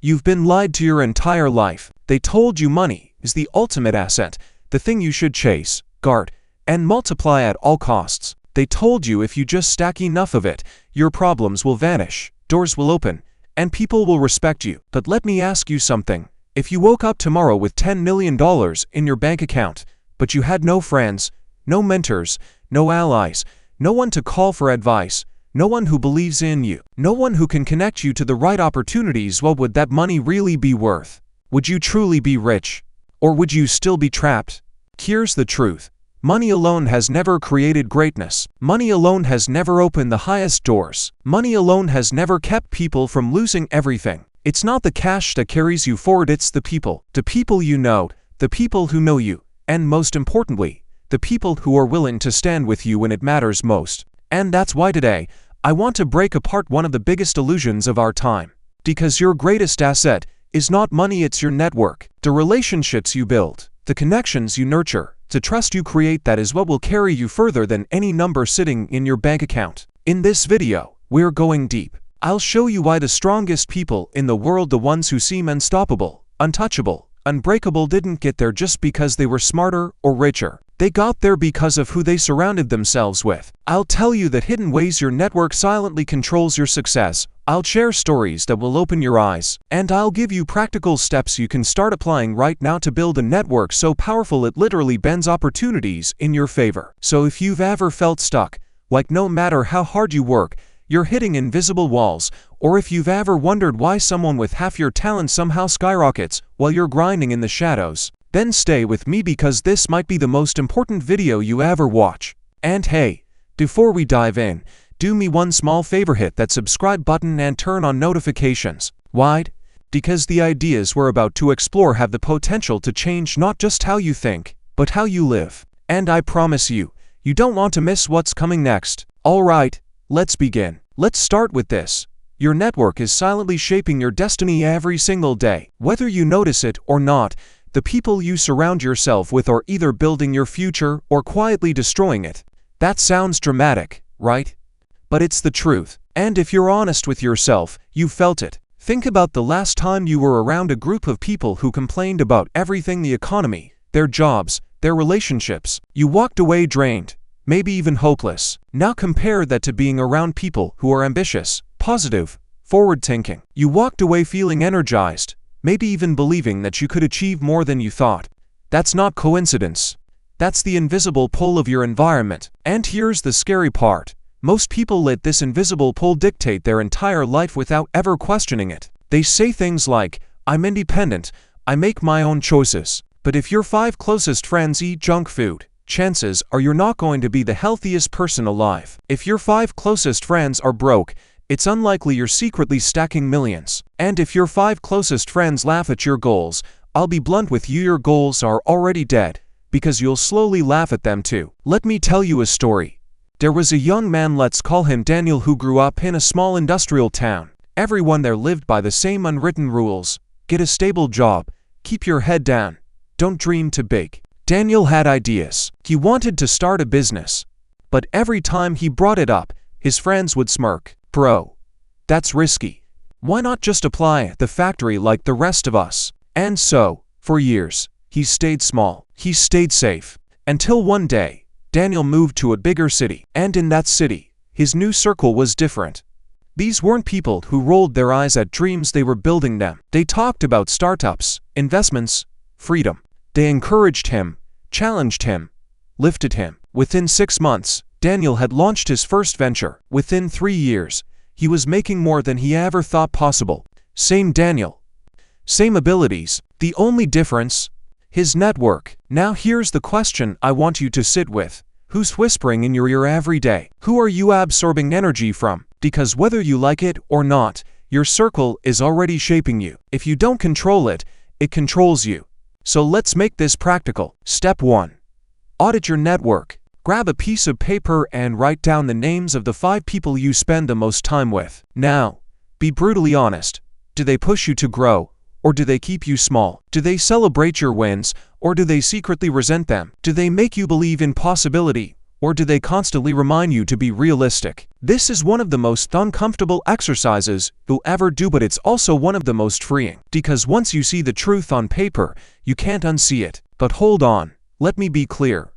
You've been lied to your entire life. They told you money is the ultimate asset, the thing you should chase, guard, and multiply at all costs. They told you if you just stack enough of it, your problems will vanish, doors will open, and people will respect you. But let me ask you something. If you woke up tomorrow with $10 million in your bank account, but you had no friends, no mentors, no allies, no one to call for advice, no one who believes in you, no one who can connect you to the right opportunities, what would that money really be worth? Would you truly be rich? Or would you still be trapped? Here's the truth. Money alone has never created greatness. Money alone has never opened the highest doors. Money alone has never kept people from losing everything. It's not the cash that carries you forward, it's the people you know, the people who know you, and most importantly, the people who are willing to stand with you when it matters most. And that's why today, I want to break apart one of the biggest illusions of our time. Because your greatest asset is not money, it's your network. The relationships you build, the connections you nurture, the trust you create, that is what will carry you further than any number sitting in your bank account. In this video, we're going deep. I'll show you why the strongest people in the world, the ones who seem unstoppable, untouchable, unbreakable, didn't get there just because they were smarter or richer. They got there because of who they surrounded themselves with. I'll tell you the hidden ways your network silently controls your success. I'll share stories that will open your eyes. And I'll give you practical steps you can start applying right now to build a network so powerful it literally bends opportunities in your favor. So if you've ever felt stuck, like no matter how hard you work, you're hitting invisible walls, or if you've ever wondered why someone with half your talent somehow skyrockets while you're grinding in the shadows, then stay with me because this might be the most important video you ever watch. And hey, before we dive in, do me one small favor, hit that subscribe button and turn on notifications. Why? Because the ideas we're about to explore have the potential to change not just how you think, but how you live. And I promise you, you don't want to miss what's coming next. Alright, let's begin. Let's start with this. Your network is silently shaping your destiny every single day. Whether you notice it or not, the people you surround yourself with are either building your future or quietly destroying it. That sounds dramatic, right? But it's the truth. And if you're honest with yourself, you've felt it. Think about the last time you were around a group of people who complained about everything: the economy, their jobs, their relationships. You walked away drained, maybe even hopeless. Now compare that to being around people who are ambitious, positive, forward-thinking. You walked away feeling energized, maybe even believing that you could achieve more than you thought. That's not coincidence. That's the invisible pull of your environment. And here's the scary part. Most people let this invisible pull dictate their entire life without ever questioning it. They say things like, I'm independent, I make my own choices. But if your 5 closest friends eat junk food, chances are you're not going to be the healthiest person alive. If your 5 closest friends are broke, it's unlikely you're secretly stacking millions. And if your 5 closest friends laugh at your goals, I'll be blunt with you, your goals are already dead, because you'll slowly laugh at them too. Let me tell you a story. There was a young man, let's call him Daniel, who grew up in a small industrial town. Everyone there lived by the same unwritten rules. Get a stable job, keep your head down, don't dream too big. Daniel had ideas. He wanted to start a business. But every time he brought it up, his friends would smirk. Bro, that's risky. Why not just apply at the factory like the rest of us? And so, for years, he stayed small. He stayed safe. Until one day, Daniel moved to a bigger city. And in that city, his new circle was different. These weren't people who rolled their eyes at dreams, they were building them. They talked about startups, investments, freedom. They encouraged him, challenged him, lifted him. Within 6 months, Daniel had launched his first venture. Within 3 years, he was making more than he ever thought possible. Same Daniel. Same abilities. The only difference? His network. Now here's the question I want you to sit with. Who's whispering in your ear every day? Who are you absorbing energy from? Because whether you like it or not, your circle is already shaping you. If you don't control it, it controls you. So let's make this practical. Step 1. Audit your network. Grab a piece of paper and write down the names of the 5 people you spend the most time with. Now, be brutally honest. Do they push you to grow, or do they keep you small? Do they celebrate your wins, or do they secretly resent them? Do they make you believe in possibility, Or do they constantly remind you to be realistic? This is one of the most uncomfortable exercises you'll ever do, but it's also one of the most freeing. Because once you see the truth on paper, you can't unsee it. But hold on, let me be clear.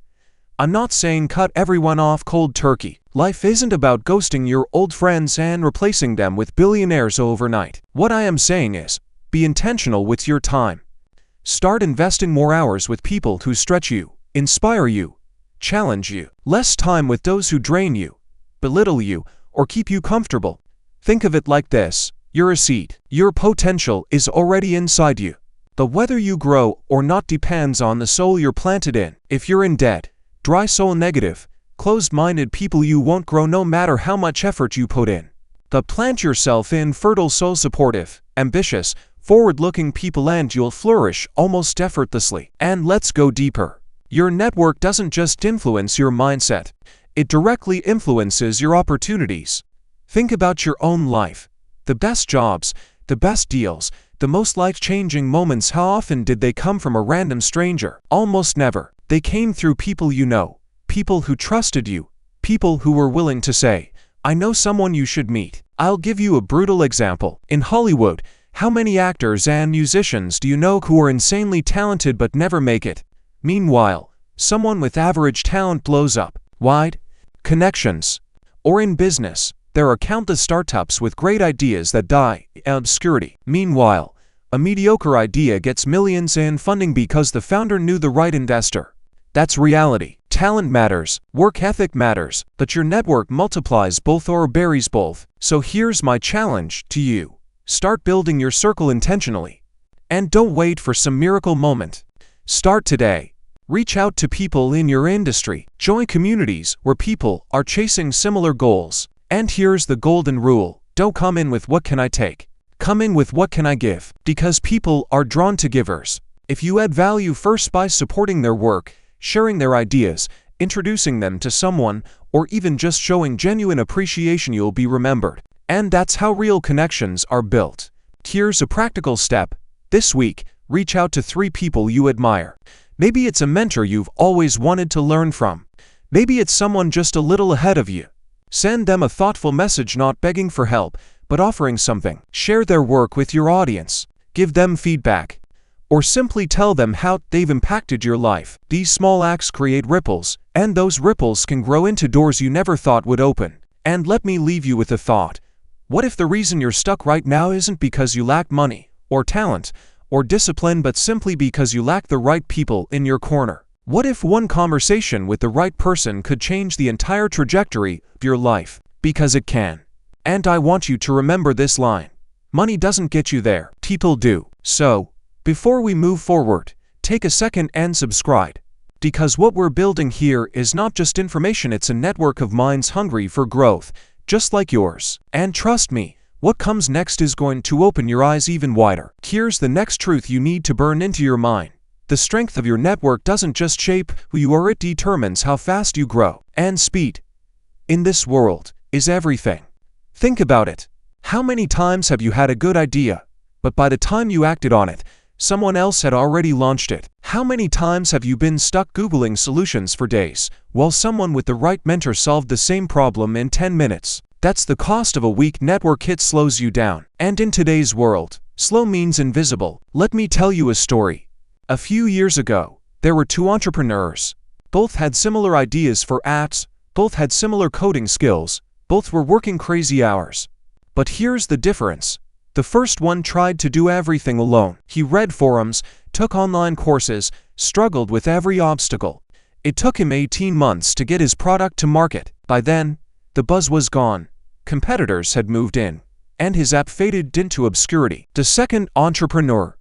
I'm not saying cut everyone off cold turkey. Life isn't about ghosting your old friends and replacing them with billionaires overnight. What I am saying is, be intentional with your time. Start investing more hours with people who stretch you, inspire you, challenge you. Less time with those who drain you, belittle you, or keep you comfortable. Think of it like this: you're a seed. Your potential is already inside you. But whether you grow or not depends on the soil you're planted in. If you're in dead, dry soil, negative, closed-minded people, you won't grow no matter how much effort you put in. But plant yourself in fertile soil, supportive, ambitious, forward-looking people, and you'll flourish almost effortlessly. And let's go deeper. Your network doesn't just influence your mindset, it directly influences your opportunities. Think about your own life. The best jobs, the best deals, the most life-changing moments, how often did they come from a random stranger? Almost never. They came through people you know, people who trusted you, people who were willing to say, "I know someone you should meet." I'll give you a brutal example. In Hollywood, how many actors and musicians do you know who are insanely talented but never make it? Meanwhile, someone with average talent blows up. Why? Connections. Or in business, there are countless startups with great ideas that die in obscurity. Meanwhile, a mediocre idea gets millions in funding because the founder knew the right investor. That's reality. Talent matters, work ethic matters, but your network multiplies both or buries both. So here's my challenge to you. Start building your circle intentionally. And don't wait for some miracle moment. Start today. Reach out to people in your industry. Join communities where people are chasing similar goals. And here's the golden rule. Don't come in with "what can I take?" Come in with "what can I give?" Because people are drawn to givers. If you add value first by supporting their work, sharing their ideas, introducing them to someone, or even just showing genuine appreciation, you'll be remembered. And that's how real connections are built. Here's a practical step. This week, reach out to 3 people you admire. Maybe it's a mentor you've always wanted to learn from. Maybe it's someone just a little ahead of you. Send them a thoughtful message, not begging for help, but offering something. Share their work with your audience. Give them feedback. Or simply tell them how they've impacted your life. These small acts create ripples, and those ripples can grow into doors you never thought would open. And let me leave you with a thought. What if the reason you're stuck right now isn't because you lack money, or talent, or discipline, but simply because you lack the right people in your corner? What if one conversation with the right person could change the entire trajectory of your life? Because it can. And I want you to remember this line. Money doesn't get you there. People do. So, before we move forward, take a second and subscribe. Because what we're building here is not just information, it's a network of minds hungry for growth, just like yours. And trust me, what comes next is going to open your eyes even wider. Here's the next truth you need to burn into your mind. The strength of your network doesn't just shape who you are, it determines how fast you grow. And speed, in this world, is everything. Think about it. How many times have you had a good idea, but by the time you acted on it, someone else had already launched it? How many times have you been stuck Googling solutions for days, while someone with the right mentor solved the same problem in 10 minutes? That's the cost of a weak network. It slows you down. And in today's world, slow means invisible. Let me tell you a story. A few years ago, there were 2 entrepreneurs. Both had similar ideas for apps, both had similar coding skills, both were working crazy hours. But here's the difference. The first one tried to do everything alone. He read forums, took online courses, struggled with every obstacle. It took him 18 months to get his product to market. By then, the buzz was gone, competitors had moved in, and his app faded into obscurity. The second entrepreneur.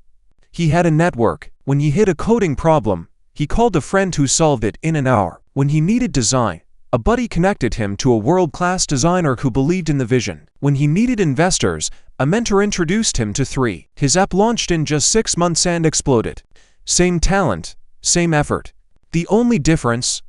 He had a network. When he hit a coding problem, he called a friend who solved it in an hour. When he needed design, a buddy connected him to a world-class designer who believed in the vision. When he needed investors, a mentor introduced him to 3. His app launched in just 6 months and exploded. Same talent, same effort. The only difference?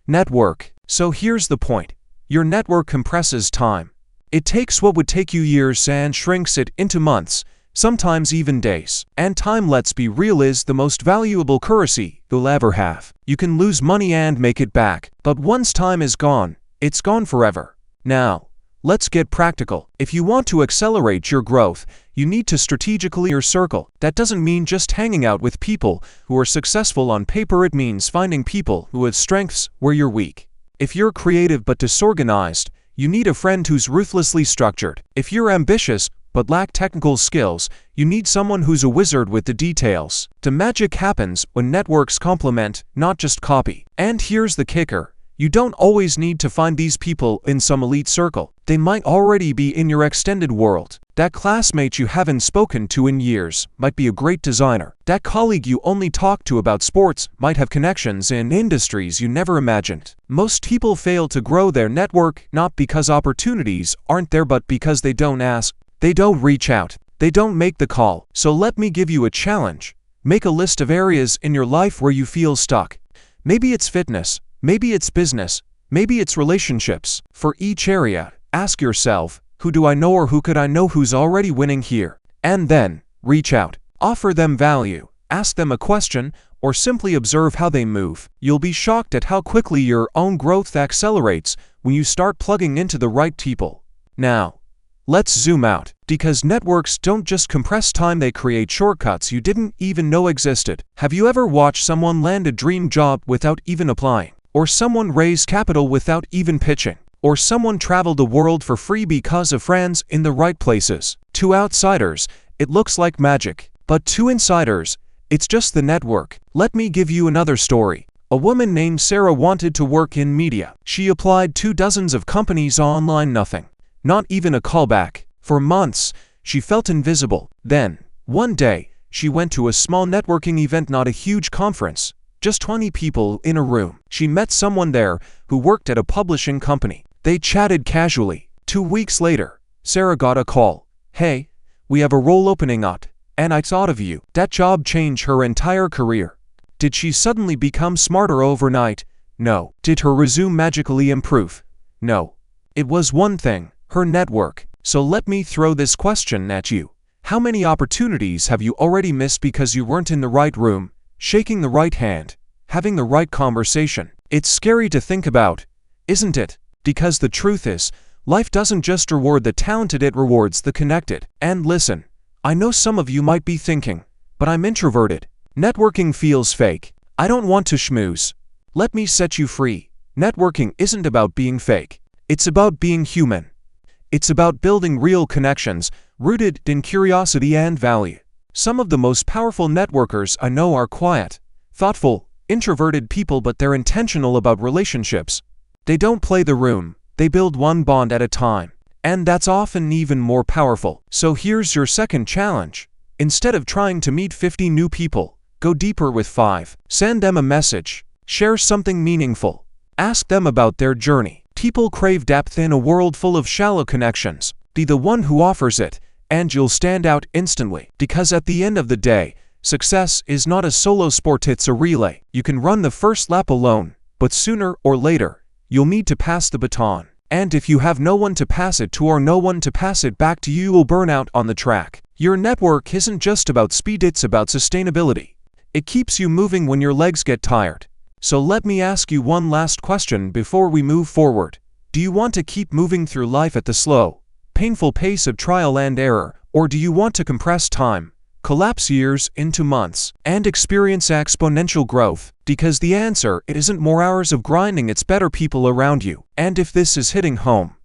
Network. So here's the point. Your network compresses time. It takes what would take you years and shrinks it into months, sometimes even days. And time, let's be real, is the most valuable currency you'll ever have. You can lose money and make it back, but once time is gone, it's gone forever. Now, let's get practical. If you want to accelerate your growth, you need to strategically your circle. That doesn't mean just hanging out with people who are successful on paper. It means finding people who have strengths where you're weak. If you're creative but disorganized, you need a friend who's ruthlessly structured. If you're ambitious but lack technical skills, you need someone who's a wizard with the details. The magic happens when networks complement, not just copy. And here's the kicker. You don't always need to find these people in some elite circle. They might already be in your extended world. That classmate you haven't spoken to in years might be a great designer. That colleague you only talk to about sports might have connections in industries you never imagined. Most people fail to grow their network not because opportunities aren't there, but because they don't ask. They don't reach out. They don't make the call. So let me give you a challenge. Make a list of areas in your life where you feel stuck. Maybe it's fitness. Maybe it's business. Maybe it's relationships. For each area, ask yourself, who do I know or who could I know who's already winning here? And then, reach out. Offer them value. Ask them a question, or simply observe how they move. You'll be shocked at how quickly your own growth accelerates when you start plugging into the right people. Now, let's zoom out, because networks don't just compress time, they create shortcuts you didn't even know existed. Have you ever watched someone land a dream job without even applying? Or someone raise capital without even pitching? Or someone travel the world for free because of friends in the right places? To outsiders, it looks like magic. But to insiders, it's just the network. Let me give you another story. A woman named Sarah wanted to work in media. She applied to dozens of companies online, nothing. Not even a callback. For months, she felt invisible. Then, one day, she went to a small networking event, not a huge conference. Just 20 people in a room. She met someone there who worked at a publishing company. They chatted casually. 2 weeks later, Sarah got a call. Hey, we have a role opening up, and I thought of you. That job changed her entire career. Did she suddenly become smarter overnight? No. Did her resume magically improve? No. It was one thing, her network. So let me throw this question at you. How many opportunities have you already missed because you weren't in the right room, shaking the right hand, having the right conversation? It's scary to think about, isn't it? Because the truth is, life doesn't just reward the talented, it rewards the connected. And listen, I know some of you might be thinking, but I'm introverted. Networking feels fake. I don't want to schmooze. Let me set you free. Networking isn't about being fake. It's about being human. It's about building real connections, rooted in curiosity and value. Some of the most powerful networkers I know are quiet, thoughtful, introverted people, but they're intentional about relationships. They don't play the room, they build one bond at a time. And that's often even more powerful. So here's your second challenge. Instead of trying to meet 50 new people, go deeper with 5. Send them a message. Share something meaningful. Ask them about their journey. People crave depth in a world full of shallow connections. Be the one who offers it, and you'll stand out instantly. Because at the end of the day, success is not a solo sport, it's a relay. You can run the first lap alone, but sooner or later, you'll need to pass the baton. And if you have no one to pass it to or no one to pass it back to, you will burn out on the track. Your network isn't just about speed, it's about sustainability. It keeps you moving when your legs get tired. So let me ask you one last question before we move forward. Do you want to keep moving through life at the slow, painful pace of trial and error, or do you want to compress time, collapse years into months, and experience exponential growth? Because the answer, it isn't more hours of grinding, it's better people around you. And if this is hitting home,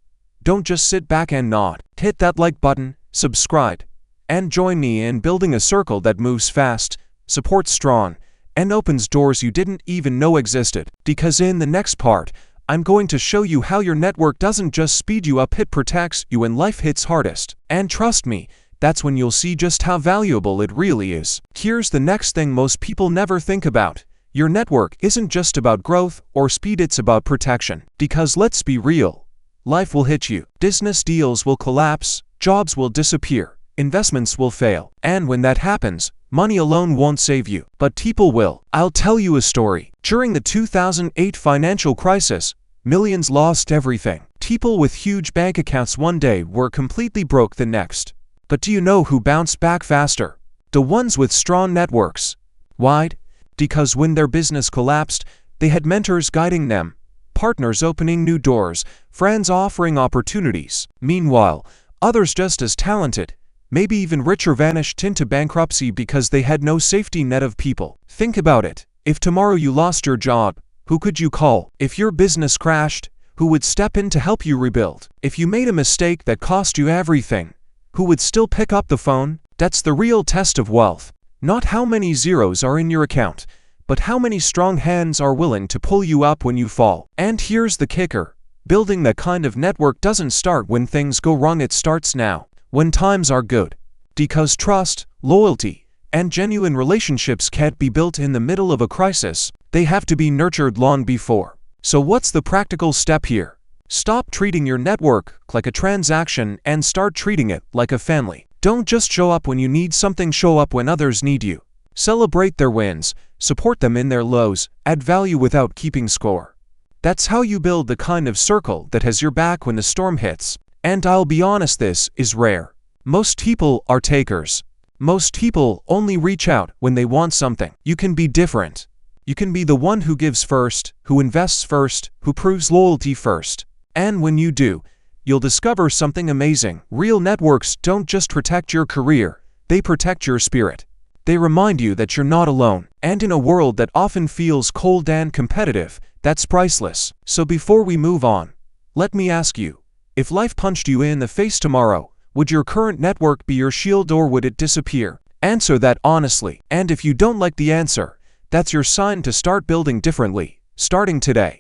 don't just sit back and nod. Hit that like button, subscribe, and join me in building a circle that moves fast, supports strong, and opens doors you didn't even know existed. Because in the next part, I'm going to show you how your network doesn't just speed you up, it protects you when life hits hardest. And trust me, that's when you'll see just how valuable it really is. Here's the next thing most people never think about. Your network isn't just about growth or speed, it's about protection. Because let's be real, life will hit you. Business deals will collapse, jobs will disappear, investments will fail. And when that happens, money alone won't save you, but people will. I'll tell you a story. During the 2008 financial crisis, millions lost everything. People with huge bank accounts one day were completely broke the next. But do you know who bounced back faster? The ones with strong networks. Why? Because when their business collapsed, they had mentors guiding them, partners opening new doors, friends offering opportunities. Meanwhile, others just as talented, maybe even richer, vanished into bankruptcy because they had no safety net of people. Think about it. If tomorrow you lost your job, who could you call? If your business crashed, who would step in to help you rebuild? If you made a mistake that cost you everything, who would still pick up the phone? That's the real test of wealth. Not how many zeros are in your account, but how many strong hands are willing to pull you up when you fall. And here's the kicker. Building that kind of network doesn't start when things go wrong, it starts now, when times are good. Because trust, loyalty, and genuine relationships can't be built in the middle of a crisis. They have to be nurtured long before. So what's the practical step here? Stop treating your network like a transaction and start treating it like a family. Don't just show up when you need something, show up when others need you. Celebrate their wins, support them in their lows, add value without keeping score. That's how you build the kind of circle that has your back when the storm hits. And I'll be honest, this is rare. Most people are takers. Most people only reach out when they want something. You can be different. You can be the one who gives first, who invests first, who proves loyalty first. And when you do, you'll discover something amazing. Real networks don't just protect your career, they protect your spirit. They remind you that you're not alone. And in a world that often feels cold and competitive, that's priceless. So before we move on, let me ask you, if life punched you in the face tomorrow, would your current network be your shield or would it disappear? Answer that honestly. And if you don't like the answer, that's your sign to start building differently, starting today.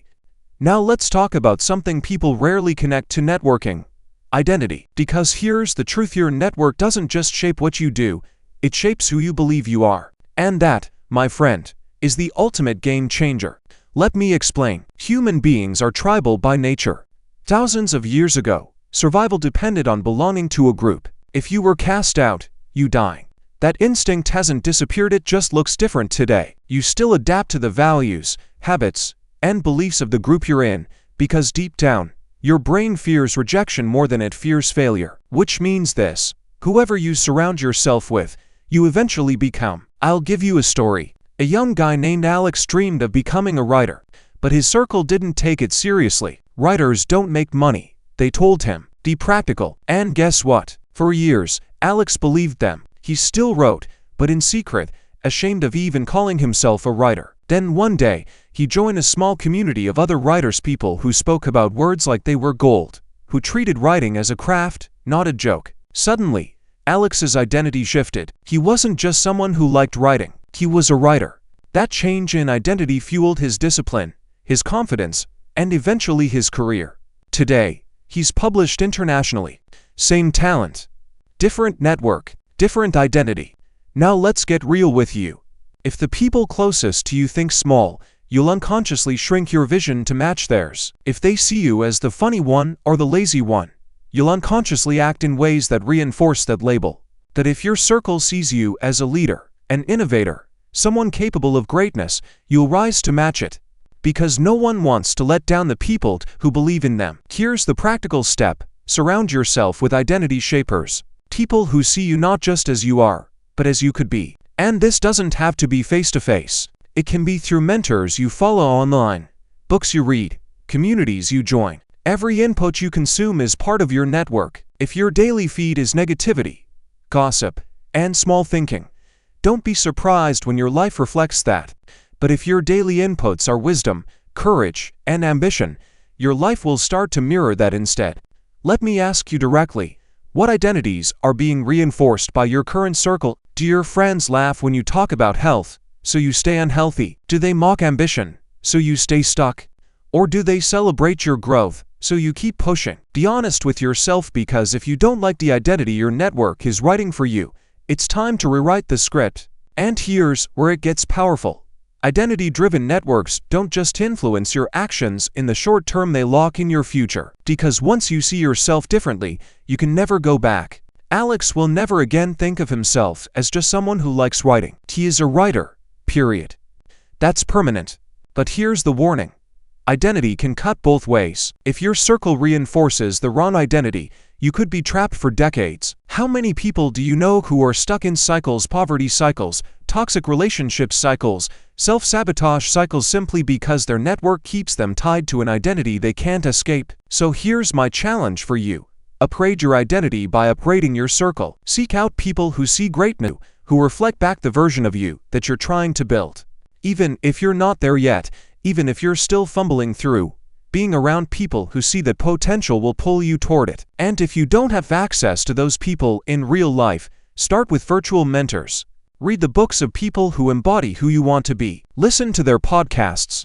Now let's talk about something people rarely connect to networking: identity. Because here's the truth, your network doesn't just shape what you do, it shapes who you believe you are. And that, my friend, is the ultimate game changer. Let me explain. Human beings are tribal by nature. Thousands of years ago, survival depended on belonging to a group. If you were cast out, you die. That instinct hasn't disappeared, it just looks different today. You still adapt to the values, habits, and beliefs of the group you're in, because deep down, your brain fears rejection more than it fears failure. Which means this: whoever you surround yourself with, you eventually become. I'll give you a story. A young guy named Alex dreamed of becoming a writer, but his circle didn't take it seriously. Writers don't make money, they told him. Be practical. And guess what? For years, Alex believed them. He still wrote, but in secret, ashamed of even calling himself a writer. Then one day, he joined a small community of other writers, people who spoke about words like they were gold, who treated writing as a craft, not a joke. Suddenly, Alex's identity shifted. He wasn't just someone who liked writing, he was a writer. That change in identity fueled his discipline, his confidence, and eventually his career. Today, he's published internationally. Same talent, different network, different identity. Now let's get real with you. If the people closest to you think small, you'll unconsciously shrink your vision to match theirs. If they see you as the funny one or the lazy one, you'll unconsciously act in ways that reinforce that label. That if your circle sees you as a leader, an innovator, someone capable of greatness, you'll rise to match it. Because no one wants to let down the people who believe in them. Here's the practical step: surround yourself with identity shapers. People who see you not just as you are, but as you could be. And this doesn't have to be face-to-face. It can be through mentors you follow online, books you read, communities you join. Every input you consume is part of your network. If your daily feed is negativity, gossip, and small thinking, don't be surprised when your life reflects that. But if your daily inputs are wisdom, courage, and ambition, your life will start to mirror that instead. Let me ask you directly, what identities are being reinforced by your current circle? Do your friends laugh when you talk about health, so you stay unhealthy? Do they mock ambition, so you stay stuck? Or do they celebrate your growth, so you keep pushing? Be honest with yourself, because if you don't like the identity your network is writing for you, it's time to rewrite the script. And here's where it gets powerful. Identity-driven networks don't just influence your actions in the short term, they lock in your future. Because once you see yourself differently, you can never go back. Alex will never again think of himself as just someone who likes writing. He is a writer, period. That's permanent. But here's the warning. Identity can cut both ways. If your circle reinforces the wrong identity, You could be trapped for decades. How many people do you know who are stuck in cycles, poverty cycles, toxic relationship cycles, self-sabotage cycles simply because their network keeps them tied to an identity they can't escape? So here's my challenge for you. Upgrade your identity by upgrading your circle. Seek out people who see greatness, who reflect back the version of you that you're trying to build. Even if you're not there yet, even if you're still fumbling through, being around people who see that potential will pull you toward it. And if you don't have access to those people in real life, start with virtual mentors. Read the books of people who embody who you want to be. Listen to their podcasts.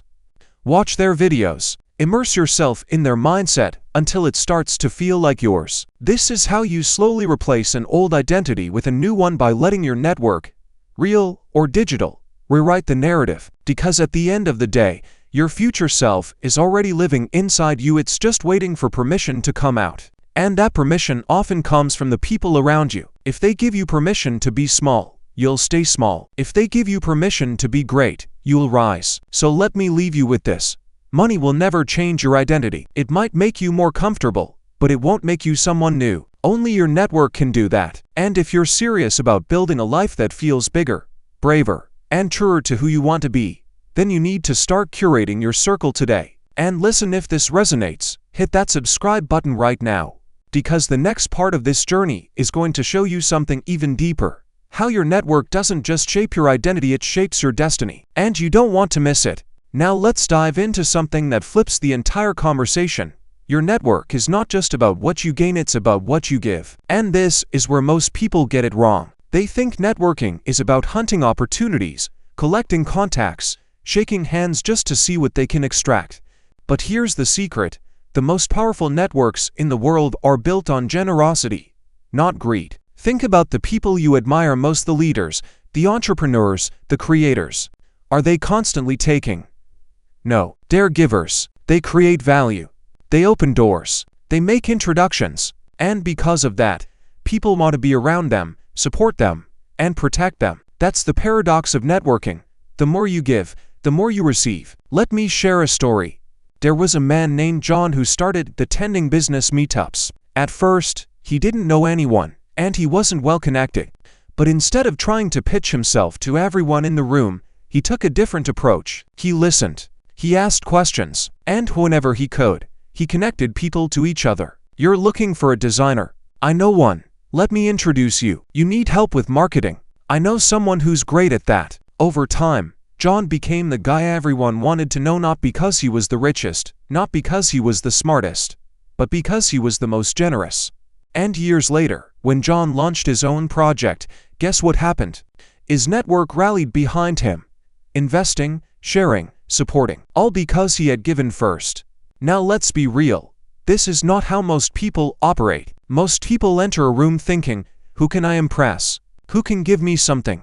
Watch their videos. Immerse yourself in their mindset until it starts to feel like yours. This is how you slowly replace an old identity with a new one by letting your network, real or digital, rewrite the narrative. Because at the end of the day, your future self is already living inside you. It's just waiting for permission to come out. And that permission often comes from the people around you. If they give you permission to be small, you'll stay small. If they give you permission to be great, you'll rise. So let me leave you with this. Money will never change your identity. It might make you more comfortable, but it won't make you someone new. Only your network can do that. And if you're serious about building a life that feels bigger, braver, and truer to who you want to be, then you need to start curating your circle today. And listen, if this resonates, hit that subscribe button right now. Because the next part of this journey is going to show you something even deeper. How your network doesn't just shape your identity, it shapes your destiny. And you don't want to miss it. Now let's dive into something that flips the entire conversation. Your network is not just about what you gain, it's about what you give. And this is where most people get it wrong. They think networking is about hunting opportunities, collecting contacts, shaking hands just to see what they can extract. But here's the secret. The most powerful networks in the world are built on generosity, not greed. Think about the people you admire most, the leaders, the entrepreneurs, the creators. Are they constantly taking? No, they're givers. They create value. They open doors. They make introductions. And because of that, people want to be around them, support them, and protect them. That's the paradox of networking. The more you give, the more you receive. Let me share a story. There was a man named John who started attending business meetups. At first, he didn't know anyone, and he wasn't well connected. But instead of trying to pitch himself to everyone in the room, he took a different approach. He listened. He asked questions, and whenever he could, he connected people to each other. You're looking for a designer. I know one. Let me introduce you. You need help with marketing. I know someone who's great at that. Over time, John became the guy everyone wanted to know, not because he was the richest, not because he was the smartest, but because he was the most generous. And years later, when John launched his own project, guess what happened? His network rallied behind him. Investing, sharing, supporting, all because he had given first. Now let's be real. This is not how most people operate. Most people enter a room thinking, who can I impress? Who can give me something?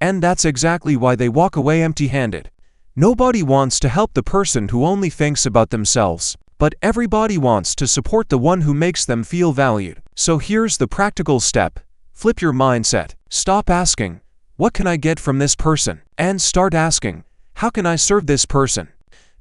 And that's exactly why they walk away empty-handed. Nobody wants to help the person who only thinks about themselves, but everybody wants to support the one who makes them feel valued. So here's the practical step. Flip your mindset. Stop asking, what can I get from this person? And start asking, how can I serve this person?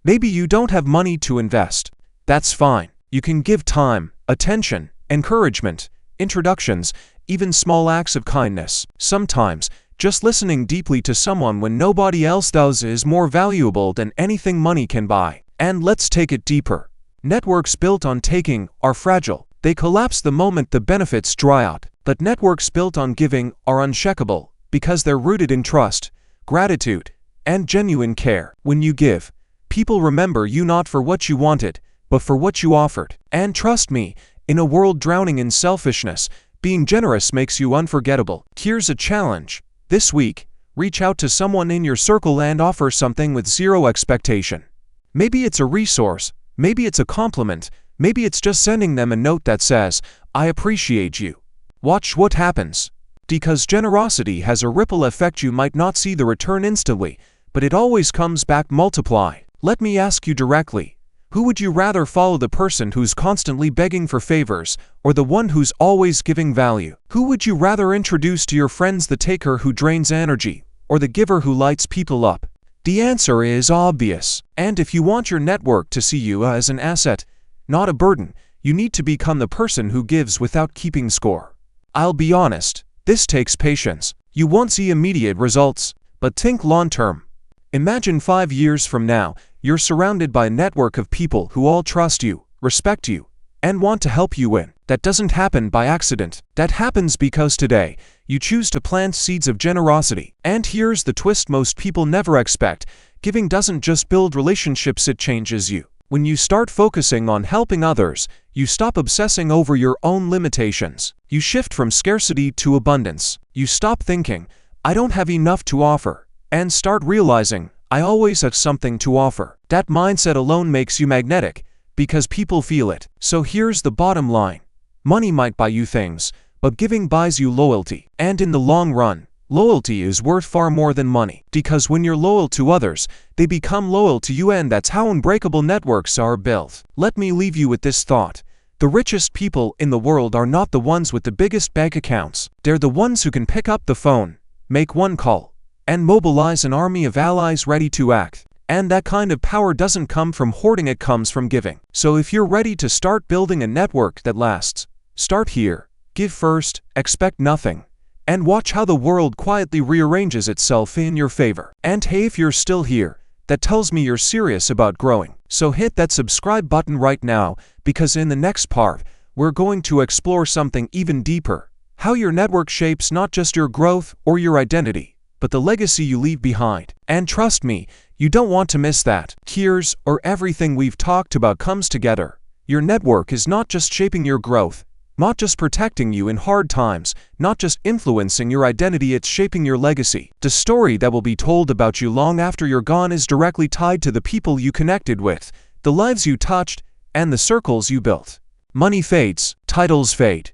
Maybe you don't have money to invest. That's fine. You can give time, attention, encouragement, introductions, even small acts of kindness. Sometimes, just listening deeply to someone when nobody else does is more valuable than anything money can buy. And let's take it deeper. Networks built on taking are fragile. They collapse the moment the benefits dry out. But networks built on giving are unshakable because they're rooted in trust, gratitude, and genuine care. When you give, people remember you not for what you wanted, but for what you offered. And trust me, in a world drowning in selfishness, being generous makes you unforgettable. Here's a challenge. This week, reach out to someone in your circle and offer something with zero expectation. Maybe it's a resource, maybe it's a compliment, maybe it's just sending them a note that says, I appreciate you. Watch what happens. Because generosity has a ripple effect. You might not see the return instantly, but it always comes back multiplied. Let me ask you directly, who would you rather follow, the person who's constantly begging for favors, or the one who's always giving value? Who would you rather introduce to your friends, the taker who drains energy, or the giver who lights people up? The answer is obvious. And if you want your network to see you as an asset, not a burden, You need to become the person who gives without keeping score. I'll be honest, this takes patience. You won't see immediate results, but think long-term. Imagine 5 years from now, you're surrounded by a network of people who all trust you, respect you, and want to help you win. That doesn't happen by accident. That happens because today, you choose to plant seeds of generosity. And here's the twist most people never expect. Giving doesn't just build relationships, it changes you. When you start focusing on helping others, you stop obsessing over your own limitations. You shift from scarcity to abundance. You stop thinking, I don't have enough to offer, and start realizing, I always have something to offer. That mindset alone makes you magnetic, because people feel it. So here's the bottom line. Money might buy you things, but giving buys you loyalty. And in the long run, loyalty is worth far more than money. Because when you're loyal to others, they become loyal to you, and that's how unbreakable networks are built. Let me leave you with this thought. The richest people in the world are not the ones with the biggest bank accounts. They're the ones who can pick up the phone, make one call, and mobilize an army of allies ready to act. And that kind of power doesn't come from hoarding, it comes from giving. So if you're ready to start building a network that lasts, start here. Give first, expect nothing, and watch how the world quietly rearranges itself in your favor. And hey, if you're still here, that tells me you're serious about growing. So hit that subscribe button right now, because in the next part, we're going to explore something even deeper. How your network shapes not just your growth or your identity, but the legacy you leave behind. And trust me, you don't want to miss that. Here's where everything we've talked about comes together. Your network is not just shaping your growth, not just protecting you in hard times, not just influencing your identity, it's shaping your legacy. The story that will be told about you long after you're gone is directly tied to the people you connected with, the lives you touched, and the circles you built. Money fades, titles fade,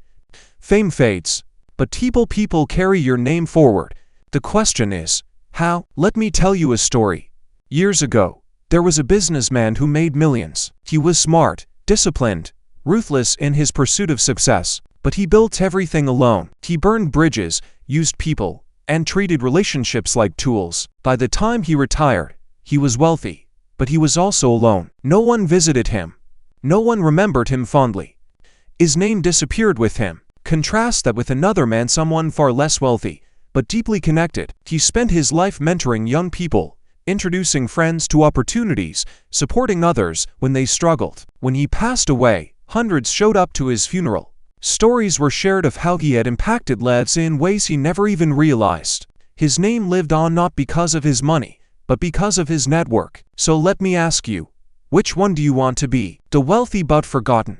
fame fades, but people carry your name forward. The question is, how? Let me tell you a story. Years ago, there was a businessman who made millions. He was smart, disciplined, ruthless in his pursuit of success, but he built everything alone. He burned bridges, used people, and treated relationships like tools. By the time he retired, he was wealthy, but he was also alone. No one visited him. No one remembered him fondly. His name disappeared with him. Contrast that with another man, someone far less wealthy, but deeply connected. He spent his life mentoring young people, introducing friends to opportunities, supporting others when they struggled. When he passed away, hundreds showed up to his funeral. Stories were shared of how he had impacted lives in ways he never even realized. His name lived on not because of his money, but because of his network. So let me ask you, which one do you want to be? The wealthy but forgotten,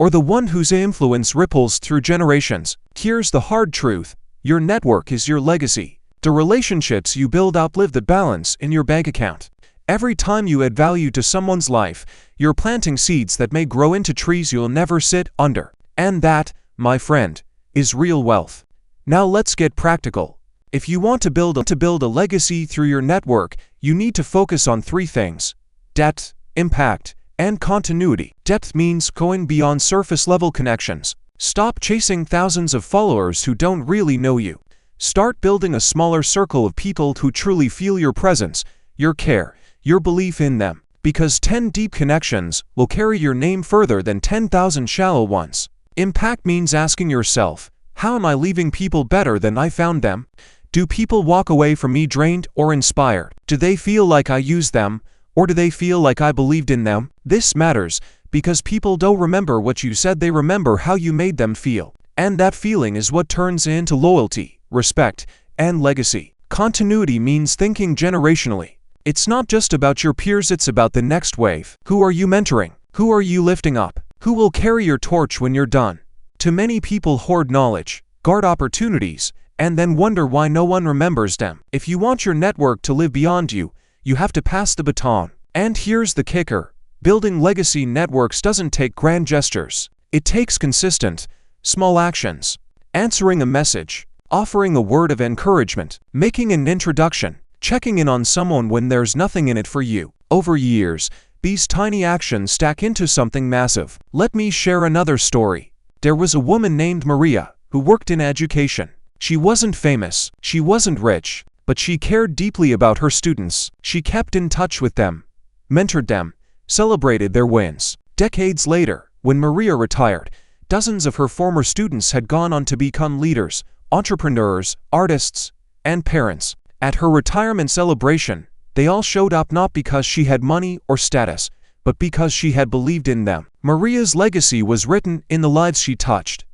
or the one whose influence ripples through generations? Here's the hard truth. Your network is your legacy. The relationships you build outlive the balance in your bank account. Every time you add value to someone's life, you're planting seeds that may grow into trees you'll never sit under. And that, my friend, is real wealth. Now let's get practical. If you want to build a legacy through your network, you need to focus on 3 things: depth, impact, and continuity. Depth means going beyond surface-level connections. Stop chasing thousands of followers who don't really know you. Start building a smaller circle of people who truly feel your presence, your care, your belief in them. Because 10 deep connections will carry your name further than 10,000 shallow ones. Impact means asking yourself, how am I leaving people better than I found them? Do people walk away from me drained or inspired? Do they feel like I used them, or do they feel like I believed in them? This matters, because people don't remember what you said, they remember how you made them feel. And that feeling is what turns into loyalty, respect, and legacy. Continuity means thinking generationally. It's not just about your peers, it's about the next wave. Who are you mentoring? Who are you lifting up? Who will carry your torch when you're done? Too many people hoard knowledge, guard opportunities, and then wonder why no one remembers them. If you want your network to live beyond you, you have to pass the baton. And here's the kicker. Building legacy networks doesn't take grand gestures. It takes consistent, small actions. Answering a message, offering a word of encouragement, making an introduction, checking in on someone when there's nothing in it for you. Over years, these tiny actions stack into something massive. Let me share another story. There was a woman named Maria who worked in education. She wasn't famous, she wasn't rich, but she cared deeply about her students. She kept in touch with them, mentored them, celebrated their wins. Decades later, When Maria retired, dozens of her former students had gone on to become leaders, entrepreneurs, artists, and parents. At her retirement celebration, they all showed up not because she had money or status, but because she had believed in them. Maria's legacy was written in the lives she touched.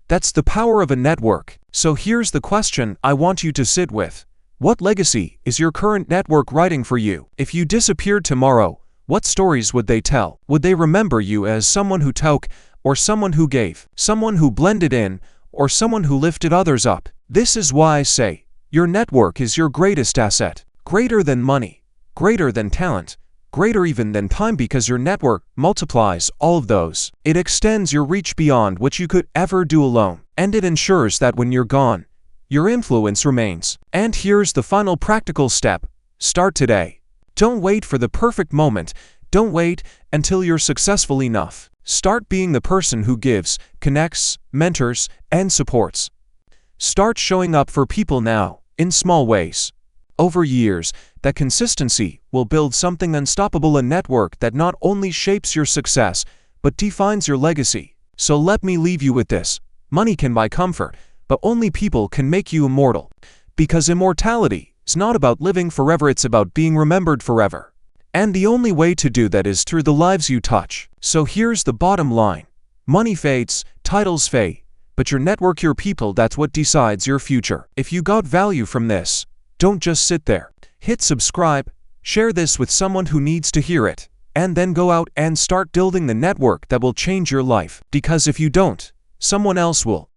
That's the power of a network. So here's the question I want you to sit with. What legacy is your current network writing for you? If you disappeared tomorrow, what stories would they tell? Would they remember you as someone who took, or someone who gave, someone who blended in, or someone who lifted others up? This is why I say, your network is your greatest asset. Greater than money, greater than talent, greater even than time, because your network multiplies all of those. It extends your reach beyond what you could ever do alone, and it ensures that when you're gone, your influence remains. And here's the final practical step. Start today. Don't wait for the perfect moment. Don't wait until you're successful enough. Start being the person who gives, connects, mentors, and supports. Start showing up for people now, in small ways. Over years, that consistency will build something unstoppable, a network that not only shapes your success, but defines your legacy. So let me leave you with this. Money can buy comfort, but only people can make you immortal. Because immortality is not about living forever, it's about being remembered forever. And the only way to do that is through the lives you touch. So here's the bottom line. Money fades, titles fade, but your network, your people, that's what decides your future. If you got value from this, don't just sit there. Hit subscribe, share this with someone who needs to hear it, and then go out and start building the network that will change your life. Because if you don't, someone else will.